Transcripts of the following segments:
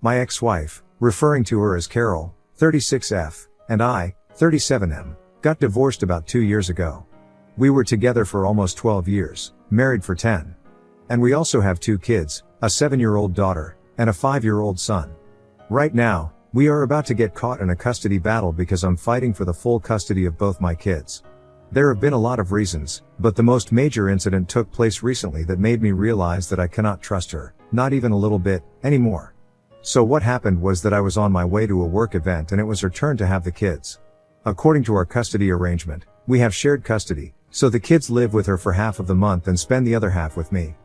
My ex-wife, referring to her as Carol, 36F, and I, 37M, got divorced about 2 years ago. We were together for almost 12 years, married for 10. And we also have 2 kids, a 7-year-old daughter, and a 5-year-old son. Right now, we are about to get caught in a custody battle because I'm fighting for the full custody of both my kids. There have been a lot of reasons, but the most major incident took place recently that made me realize that I cannot trust her, not even a little bit, anymore. So what happened was that I was on my way to a work event and it was her turn to have the kids. According to our custody arrangement, we have shared custody, so the kids live with her for half of the month and spend the other half with me.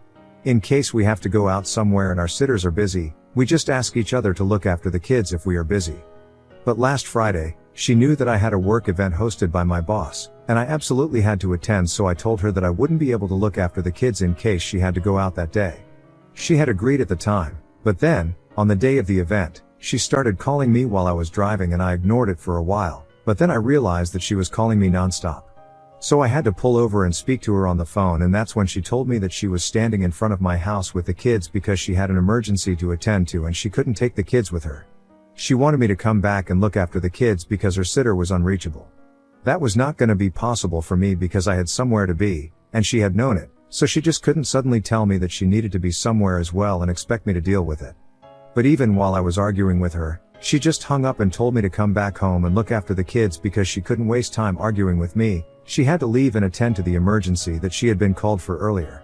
In case we have to go out somewhere and our sitters are busy, we just ask each other to look after the kids if we are busy. But last Friday, she knew that I had a work event hosted by my boss, and I absolutely had to attend, so I told her that I wouldn't be able to look after the kids in case she had to go out that day. She had agreed at the time, but then, on the day of the event, she started calling me while I was driving and I ignored it for a while, but then I realized that she was calling me nonstop. So I had to pull over and speak to her on the phone, and that's when she told me that she was standing in front of my house with the kids because she had an emergency to attend to and she couldn't take the kids with her. She wanted me to come back and look after the kids because her sitter was unreachable. That was not going to be possible for me because I had somewhere to be, and she had known it, so she just couldn't suddenly tell me that she needed to be somewhere as well and expect me to deal with it. But even while I was arguing with her, she just hung up and told me to come back home and look after the kids because she couldn't waste time arguing with me. She had to leave and attend to the emergency that she had been called for earlier.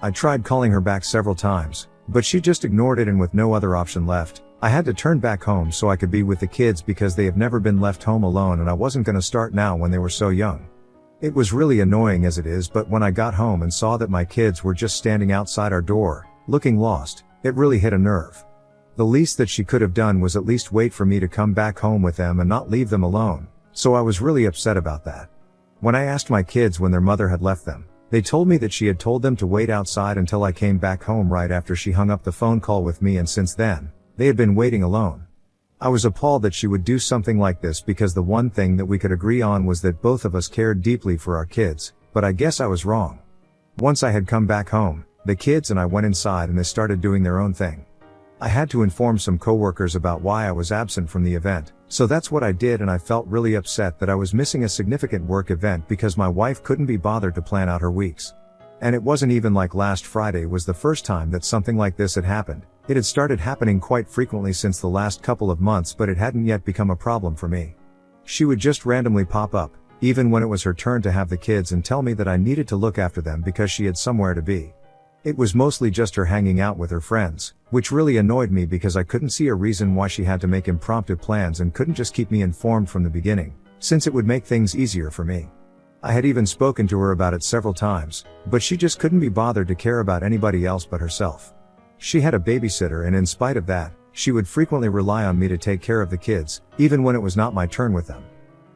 I tried calling her back several times, but she just ignored it, and with no other option left, I had to turn back home so I could be with the kids because they have never been left home alone, and I wasn't going to start now when they were so young. It was really annoying as it is, but when I got home and saw that my kids were just standing outside our door, looking lost, it really hit a nerve. The least that she could have done was at least wait for me to come back home with them and not leave them alone, so I was really upset about that. When I asked my kids when their mother had left them, they told me that she had told them to wait outside until I came back home right after she hung up the phone call with me, and since then, they had been waiting alone. I was appalled that she would do something like this because the one thing that we could agree on was that both of us cared deeply for our kids, but I guess I was wrong. Once I had come back home, the kids and I went inside and they started doing their own thing. I had to inform some coworkers about why I was absent from the event, so that's what I did, and I felt really upset that I was missing a significant work event because my wife couldn't be bothered to plan out her weeks. And it wasn't even like last Friday was the first time that something like this had happened. It had started happening quite frequently since the last couple of months, but it hadn't yet become a problem for me. She would just randomly pop up, even when it was her turn to have the kids, and tell me that I needed to look after them because she had somewhere to be. It was mostly just her hanging out with her friends, which really annoyed me because I couldn't see a reason why she had to make impromptu plans and couldn't just keep me informed from the beginning, since it would make things easier for me. I had even spoken to her about it several times, but she just couldn't be bothered to care about anybody else but herself. She had a babysitter, and in spite of that, she would frequently rely on me to take care of the kids, even when it was not my turn with them.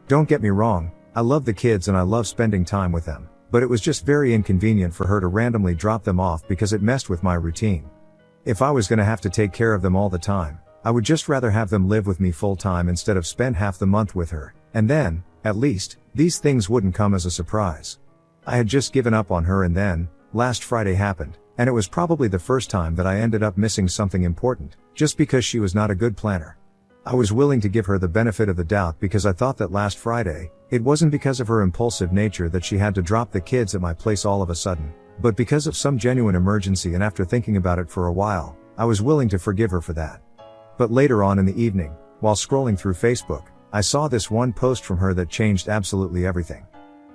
Don't get me wrong, I love the kids and I love spending time with them, but it was just very inconvenient for her to randomly drop them off because it messed with my routine. If I was going to have to take care of them all the time, I would just rather have them live with me full time instead of spend half the month with her, and then, at least, these things wouldn't come as a surprise. I had just given up on her, and then, last Friday happened, and it was probably the first time that I ended up missing something important, just because she was not a good planner. I was willing to give her the benefit of the doubt because I thought that last Friday, it wasn't because of her impulsive nature that she had to drop the kids at my place all of a sudden, but because of some genuine emergency, and after thinking about it for a while, I was willing to forgive her for that. But later on in the evening, while scrolling through Facebook, I saw this one post from her that changed absolutely everything.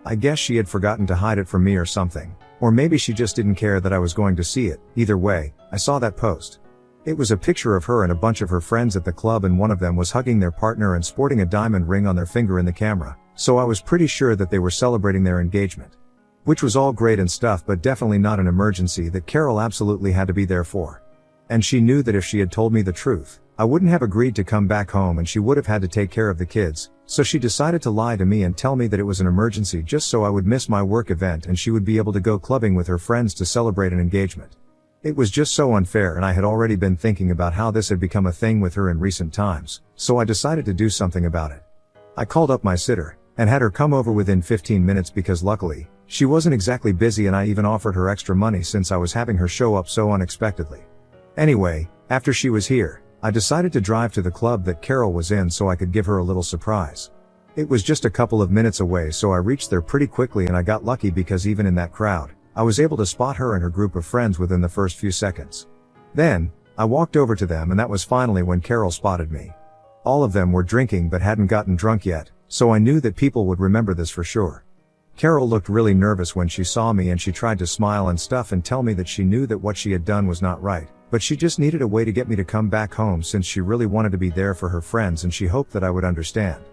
I guess she had forgotten to hide it from me or something, or maybe she just didn't care that I was going to see it. Either way, I saw that post. It was a picture of her and a bunch of her friends at the club, and one of them was hugging their partner and sporting a diamond ring on their finger in the camera, so I was pretty sure that they were celebrating their engagement. Which was all great and stuff, but definitely not an emergency that Carol absolutely had to be there for. And she knew that if she had told me the truth, I wouldn't have agreed to come back home and she would have had to take care of the kids, so she decided to lie to me and tell me that it was an emergency just so I would miss my work event and she would be able to go clubbing with her friends to celebrate an engagement. It was just so unfair, and I had already been thinking about how this had become a thing with her in recent times, so I decided to do something about it. I called up my sitter, and had her come over within 15 minutes because luckily, she wasn't exactly busy, and I even offered her extra money since I was having her show up so unexpectedly. Anyway, after she was here, I decided to drive to the club that Carol was in so I could give her a little surprise. It was just a couple of minutes away, so I reached there pretty quickly, and I got lucky because even in that crowd, I was able to spot her and her group of friends within the first few seconds. Then, I walked over to them, and that was finally when Carol spotted me. All of them were drinking but hadn't gotten drunk yet, so I knew that people would remember this for sure. Carol looked really nervous when she saw me, and she tried to smile and stuff and tell me that she knew that what she had done was not right, but she just needed a way to get me to come back home since she really wanted to be there for her friends and she hoped that I would understand.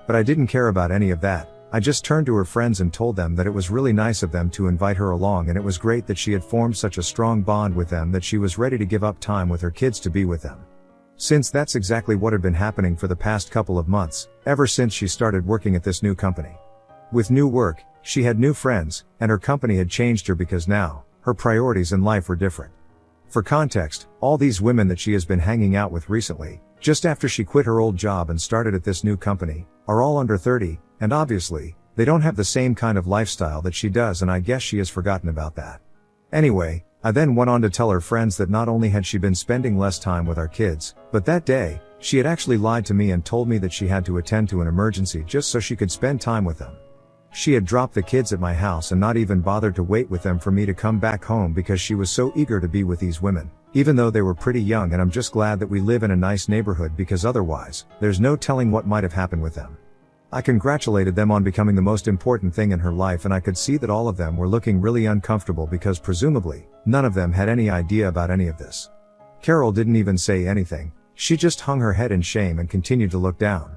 But I didn't care about any of that. I just turned to her friends and told them that it was really nice of them to invite her along, and it was great that she had formed such a strong bond with them that she was ready to give up time with her kids to be with them. Since that's exactly what had been happening for the past couple of months, ever since she started working at this new company. With new work, she had new friends, and her company had changed her because now, her priorities in life were different. For context, all these women that she has been hanging out with recently, just after she quit her old job and started at this new company, are all under 30, and obviously, they don't have the same kind of lifestyle that she does, and I guess she has forgotten about that. Anyway, I then went on to tell her friends that not only had she been spending less time with our kids, but that day, she had actually lied to me and told me that she had to attend to an emergency just so she could spend time with them. She had dropped the kids at my house and not even bothered to wait with them for me to come back home because she was so eager to be with these women, even though they were pretty young, and I'm just glad that we live in a nice neighborhood because otherwise, there's no telling what might have happened with them. I congratulated them on becoming the most important thing in her life, and I could see that all of them were looking really uncomfortable because presumably, none of them had any idea about any of this. Carol didn't even say anything, she just hung her head in shame and continued to look down.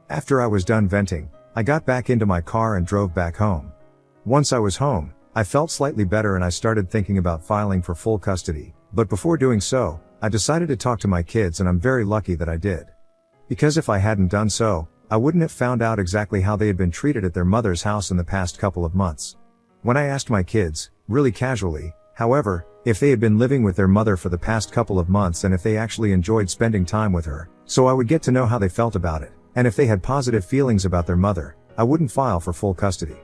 After I was done venting, I got back into my car and drove back home. Once I was home, I felt slightly better and I started thinking about filing for full custody, but before doing so, I decided to talk to my kids, and I'm very lucky that I did. Because if I hadn't done so, I wouldn't have found out exactly how they had been treated at their mother's house in the past couple of months. When I asked my kids, really casually, however, if they had been living with their mother for the past couple of months and if they actually enjoyed spending time with her, so I would get to know how they felt about it, and if they had positive feelings about their mother, I wouldn't file for full custody.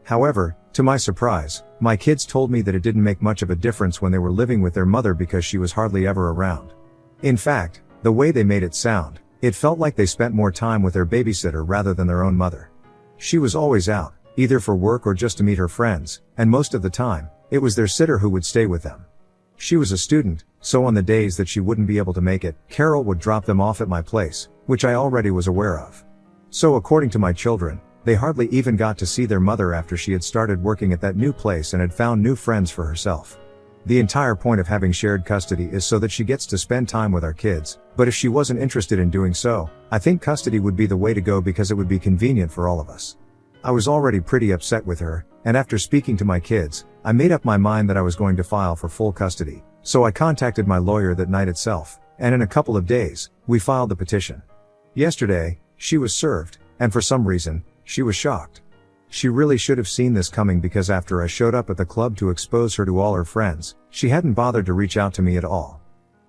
However, to my surprise, my kids told me that it didn't make much of a difference when they were living with their mother because she was hardly ever around. In fact, the way they made it sound, it felt like they spent more time with their babysitter rather than their own mother. She was always out, either for work or just to meet her friends, and most of the time, it was their sitter who would stay with them. She was a student, so on the days that she wouldn't be able to make it, Carol would drop them off at my place, which I already was aware of. So according to my children, they hardly even got to see their mother after she had started working at that new place and had found new friends for herself. The entire point of having shared custody is so that she gets to spend time with our kids, but if she wasn't interested in doing so, I think custody would be the way to go because it would be convenient for all of us. I was already pretty upset with her, and after speaking to my kids, I made up my mind that I was going to file for full custody, so I contacted my lawyer that night itself, and in a couple of days, we filed the petition. Yesterday, she was served, and for some reason, she was shocked. She really should have seen this coming because after I showed up at the club to expose her to all her friends, she hadn't bothered to reach out to me at all.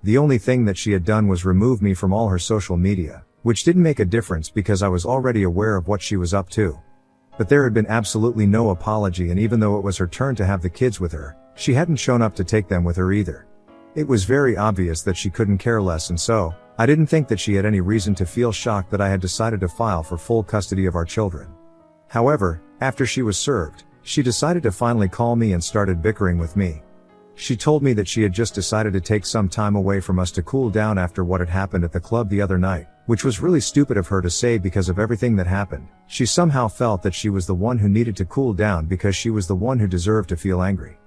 The only thing that she had done was remove me from all her social media, which didn't make a difference because I was already aware of what she was up to. But there had been absolutely no apology, and even though it was her turn to have the kids with her, she hadn't shown up to take them with her either. It was very obvious that she couldn't care less, and so, I didn't think that she had any reason to feel shocked that I had decided to file for full custody of our children. However, after she was served, she decided to finally call me and started bickering with me. She told me that she had just decided to take some time away from us to cool down after what had happened at the club the other night, which was really stupid of her to say because of everything that happened. She somehow felt that she was the one who needed to cool down because she was the one who deserved to feel angry.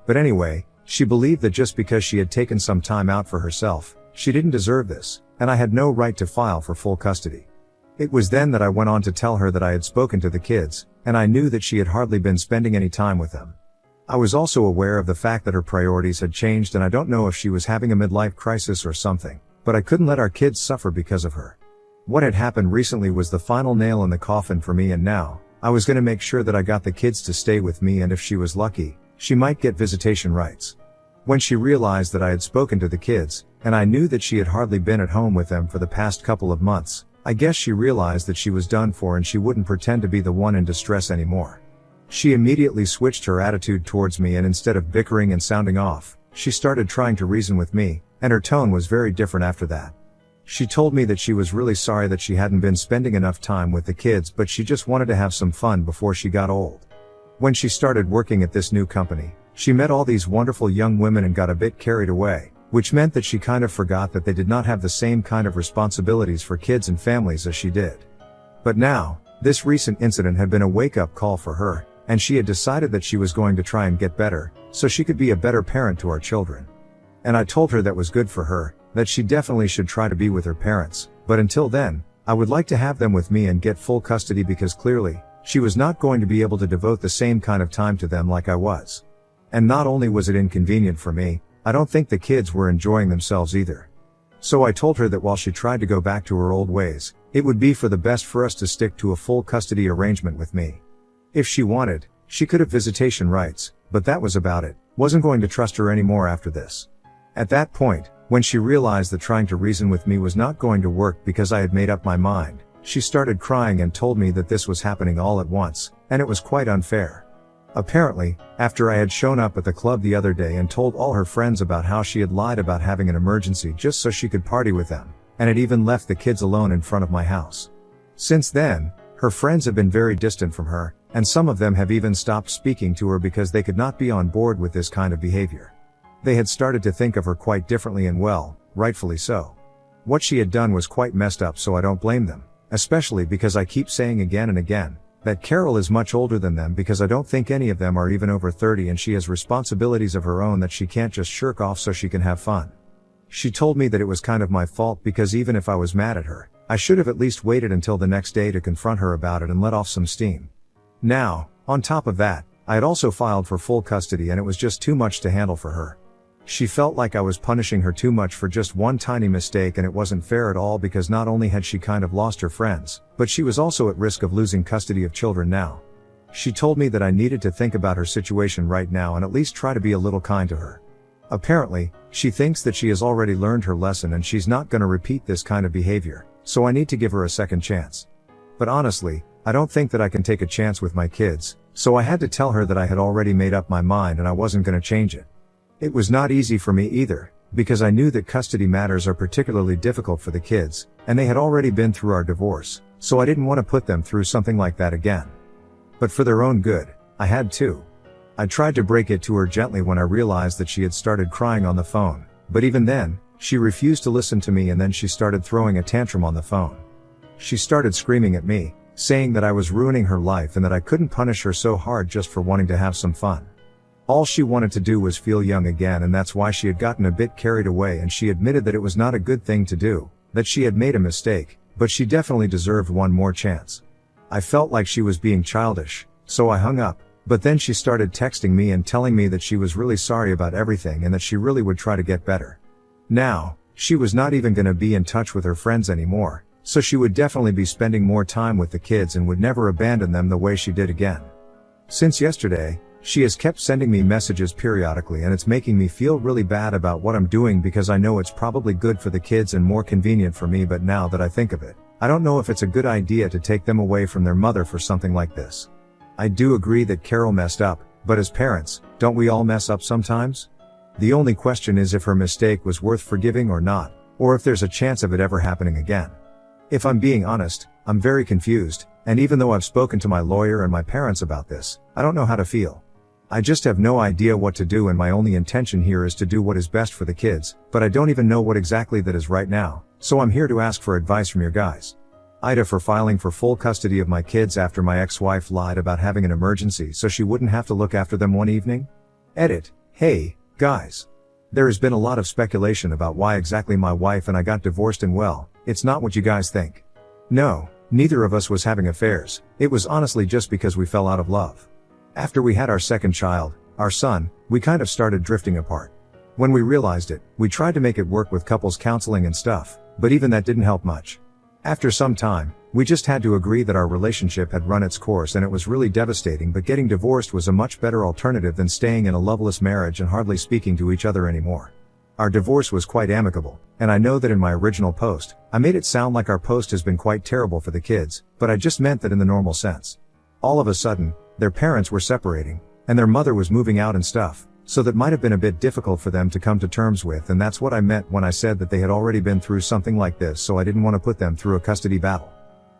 But anyway, she believed that just because she had taken some time out for herself, she didn't deserve this, and I had no right to file for full custody. It was then that I went on to tell her that I had spoken to the kids, and I knew that she had hardly been spending any time with them. I was also aware of the fact that her priorities had changed, and I don't know if she was having a midlife crisis or something, but I couldn't let our kids suffer because of her. What had happened recently was the final nail in the coffin for me, and now, I was going to make sure that I got the kids to stay with me, and if she was lucky, she might get visitation rights. When she realized that I had spoken to the kids, and I knew that she had hardly been at home with them for the past couple of months, I guess she realized that she was done for and she wouldn't pretend to be the one in distress anymore. She immediately switched her attitude towards me, and instead of bickering and sounding off, she started trying to reason with me, and her tone was very different after that. She told me that she was really sorry that she hadn't been spending enough time with the kids, but she just wanted to have some fun before she got old. When she started working at this new company, she met all these wonderful young women and got a bit carried away, which meant that she kind of forgot that they did not have the same kind of responsibilities for kids and families as she did. But now, this recent incident had been a wake-up call for her, and she had decided that she was going to try and get better, so she could be a better parent to our children. And I told her that was good for her, that she definitely should try to be with her parents, but until then, I would like to have them with me and get full custody because clearly, she was not going to be able to devote the same kind of time to them like I was. And not only was it inconvenient for me, I don't think the kids were enjoying themselves either. So I told her that while she tried to go back to her old ways, it would be for the best for us to stick to a full custody arrangement with me. If she wanted, she could have visitation rights, but that was about it. Wasn't going to trust her anymore after this. At that point, when she realized that trying to reason with me was not going to work because I had made up my mind, she started crying and told me that this was happening all at once, and it was quite unfair. Apparently, after I had shown up at the club the other day and told all her friends about how she had lied about having an emergency just so she could party with them, and had even left the kids alone in front of my house. Since then, her friends have been very distant from her, and some of them have even stopped speaking to her because they could not be on board with this kind of behavior. They had started to think of her quite differently and well, rightfully so. What she had done was quite messed up, so I don't blame them, especially because I keep saying again and again that Carol is much older than them because I don't think any of them are even over 30 and she has responsibilities of her own that she can't just shirk off so she can have fun. She told me that it was kind of my fault because even if I was mad at her, I should have at least waited until the next day to confront her about it and let off some steam. Now, on top of that, I had also filed for full custody and it was just too much to handle for her. She felt like I was punishing her too much for just one tiny mistake, and it wasn't fair at all because not only had she kind of lost her friends, but she was also at risk of losing custody of children now. She told me that I needed to think about her situation right now and at least try to be a little kind to her. Apparently, she thinks that she has already learned her lesson and she's not going to repeat this kind of behavior, so I need to give her a second chance. But honestly, I don't think that I can take a chance with my kids, so I had to tell her that I had already made up my mind and I wasn't going to change it. It was not easy for me either, because I knew that custody matters are particularly difficult for the kids, and they had already been through our divorce, so I didn't want to put them through something like that again. But for their own good, I had to. I tried to break it to her gently when I realized that she had started crying on the phone, but even then, she refused to listen to me and then she started throwing a tantrum on the phone. She started screaming at me, saying that I was ruining her life and that I couldn't punish her so hard just for wanting to have some fun. All she wanted to do was feel young again, and that's why she had gotten a bit carried away, and she admitted that it was not a good thing to do, that she had made a mistake, but she definitely deserved one more chance. I felt like she was being childish, so I hung up, but then she started texting me and telling me that she was really sorry about everything and that she really would try to get better. Now, she was not even going to be in touch with her friends anymore, so she would definitely be spending more time with the kids and would never abandon them the way she did again. Since yesterday, she has kept sending me messages periodically and it's making me feel really bad about what I'm doing because I know it's probably good for the kids and more convenient for me, but now that I think of it, I don't know if it's a good idea to take them away from their mother for something like this. I do agree that Carol messed up, but as parents, don't we all mess up sometimes? The only question is if her mistake was worth forgiving or not, or if there's a chance of it ever happening again. If I'm being honest, I'm very confused, and even though I've spoken to my lawyer and my parents about this, I don't know how to feel. I just have no idea what to do, and my only intention here is to do what is best for the kids, but I don't even know what exactly that is right now, so I'm here to ask for advice from your guys. Ida, for filing for full custody of my kids after my ex-wife lied about having an emergency so she wouldn't have to look after them one evening. Edit. Hey, guys. There has been a lot of speculation about why exactly my wife and I got divorced, and well, it's not what you guys think. No, neither of us was having affairs, it was honestly just because we fell out of love. After we had our second child, our son, we kind of started drifting apart. When we realized it, we tried to make it work with couples counseling and stuff, but even that didn't help much. After some time, we just had to agree that our relationship had run its course and it was really devastating, but getting divorced was a much better alternative than staying in a loveless marriage and hardly speaking to each other anymore. Our divorce was quite amicable, and I know that in my original post, I made it sound like our post has been quite terrible for the kids, but I just meant that in the normal sense. All of a sudden, their parents were separating, and their mother was moving out and stuff, So that might have been a bit difficult for them to come to terms with, and that's what I meant when I said that they had already been through something like this, so I didn't want to put them through a custody battle.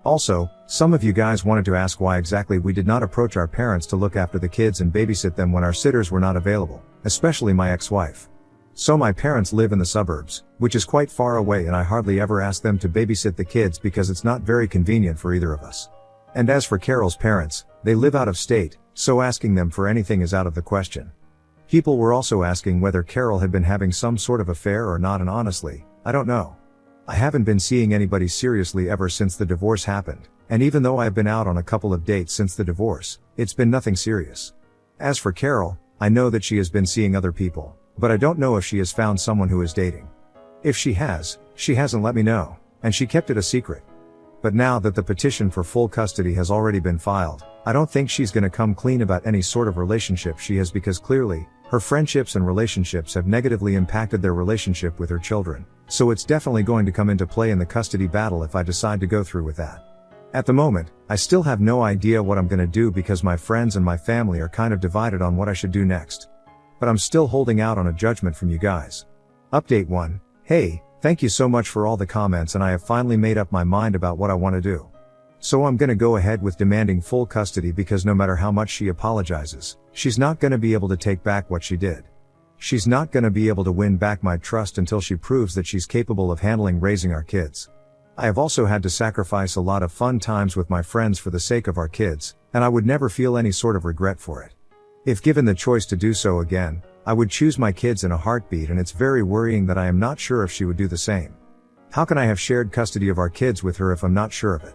Also, some of you guys wanted to ask why exactly we did not approach our parents to look after the kids and babysit them when our sitters were not available, especially my ex-wife. So my parents live in the suburbs, which is quite far away, and I hardly ever ask them to babysit the kids because it's not very convenient for either of us. And as for Carol's parents, they live out of state, so asking them for anything is out of the question. People were also asking whether Carol had been having some sort of affair or not, and honestly, I don't know. I haven't been seeing anybody seriously ever since the divorce happened, and even though I've been out on a couple of dates since the divorce, it's been nothing serious. As for Carol, I know that she has been seeing other people, but I don't know if she has found someone who is dating. If she hasn't let me know, and she kept it a secret. But now that the petition for full custody has already been filed, I don't think she's gonna come clean about any sort of relationship she has, because clearly, her friendships and relationships have negatively impacted their relationship with her children, so it's definitely going to come into play in the custody battle if I decide to go through with that. At the moment, I still have no idea what I'm gonna do because my friends and my family are kind of divided on what I should do next. But I'm still holding out on a judgment from you guys. Update 1. Hey, thank you so much for all the comments, and I have finally made up my mind about what I want to do. So I'm gonna go ahead with demanding full custody because no matter how much she apologizes, she's not gonna be able to take back what she did. She's not gonna be able to win back my trust until she proves that she's capable of handling raising our kids. I have also had to sacrifice a lot of fun times with my friends for the sake of our kids, and I would never feel any sort of regret for it. If given the choice to do so again, I would choose my kids in a heartbeat, and it's very worrying that I am not sure if she would do the same. How can I have shared custody of our kids with her if I'm not sure of it?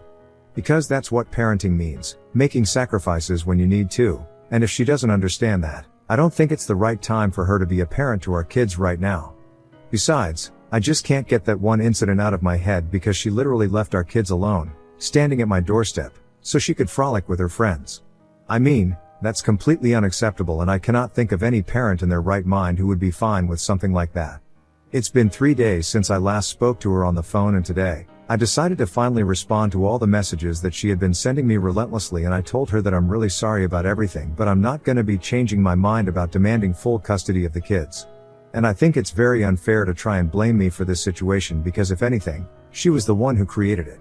Because that's what parenting means, making sacrifices when you need to, and if she doesn't understand that, I don't think it's the right time for her to be a parent to our kids right now. Besides, I just can't get that one incident out of my head because she literally left our kids alone, standing at my doorstep, so she could frolic with her friends. I mean, that's completely unacceptable, and I cannot think of any parent in their right mind who would be fine with something like that. It's been 3 days since I last spoke to her on the phone, and today, I decided to finally respond to all the messages that she had been sending me relentlessly, and I told her that I'm really sorry about everything, but I'm not gonna be changing my mind about demanding full custody of the kids. And I think it's very unfair to try and blame me for this situation because if anything, she was the one who created it.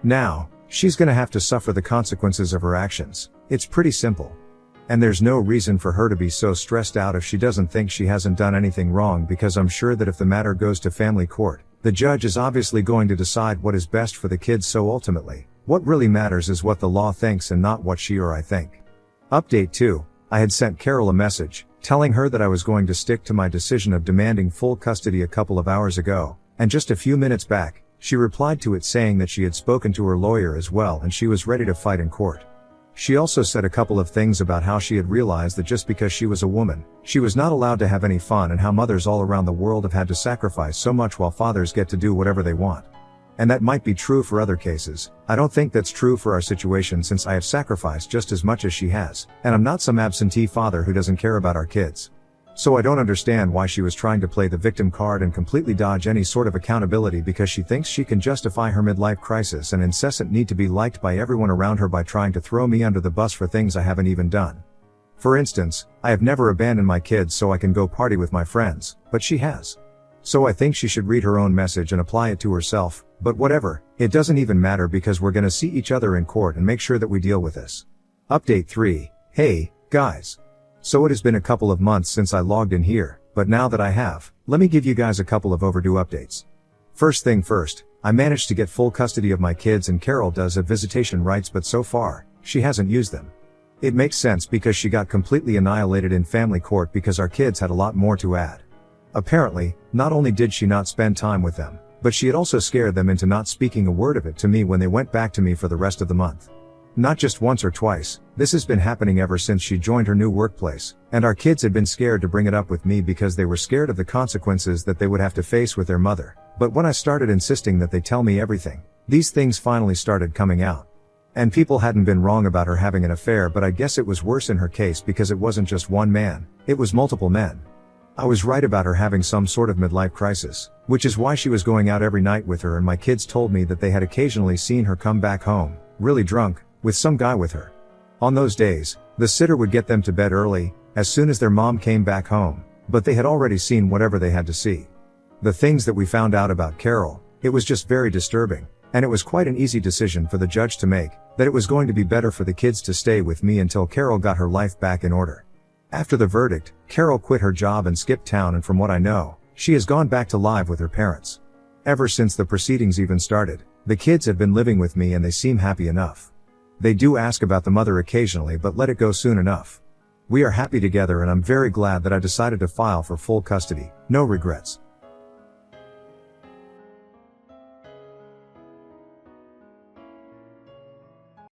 Now, she's gonna have to suffer the consequences of her actions. It's pretty simple. And there's no reason for her to be so stressed out if she doesn't think she hasn't done anything wrong, because I'm sure that if the matter goes to family court, the judge is obviously going to decide what is best for the kids, so ultimately, what really matters is what the law thinks and not what she or I think. Update 2. I had sent Carol a message, telling her that I was going to stick to my decision of demanding full custody a couple of hours ago, and just a few minutes back, she replied to it saying that she had spoken to her lawyer as well and she was ready to fight in court. She also said a couple of things about how she had realized that just because she was a woman, she was not allowed to have any fun, and how mothers all around the world have had to sacrifice so much while fathers get to do whatever they want. And that might be true for other cases. I don't think that's true for our situation since I have sacrificed just as much as she has, and I'm not some absentee father who doesn't care about our kids. So I don't understand why she was trying to play the victim card and completely dodge any sort of accountability because she thinks she can justify her midlife crisis and incessant need to be liked by everyone around her by trying to throw me under the bus for things I haven't even done. For instance, I have never abandoned my kids so I can go party with my friends, but she has. So I think she should read her own message and apply it to herself, but whatever, it doesn't even matter because we're gonna see each other in court and make sure that we deal with this. Update 3. Hey, guys. So it has been a couple of months since I logged in here, but now that I have, let me give you guys a couple of overdue updates. First thing first, I managed to get full custody of my kids, and Carol does have visitation rights, but so far, she hasn't used them. It makes sense because she got completely annihilated in family court because our kids had a lot more to add. Apparently, not only did she not spend time with them, but she had also scared them into not speaking a word of it to me when they went back to me for the rest of the month. Not just once or twice, this has been happening ever since she joined her new workplace, and our kids had been scared to bring it up with me because they were scared of the consequences that they would have to face with their mother. But when I started insisting that they tell me everything, these things finally started coming out. And people hadn't been wrong about her having an affair, but I guess it was worse in her case because it wasn't just one man, it was multiple men. I was right about her having some sort of midlife crisis, which is why she was going out every night with her, and my kids told me that they had occasionally seen her come back home, really drunk, with some guy with her. On those days, the sitter would get them to bed early, as soon as their mom came back home, but they had already seen whatever they had to see. The things that we found out about Carol, it was just very disturbing, and it was quite an easy decision for the judge to make, that it was going to be better for the kids to stay with me until Carol got her life back in order. After the verdict, Carol quit her job and skipped town, and from what I know, she has gone back to live with her parents. Ever since the proceedings even started, the kids have been living with me and they seem happy enough. They do ask about the mother occasionally, but let it go soon enough. We are happy together and I'm very glad that I decided to file for full custody, no regrets.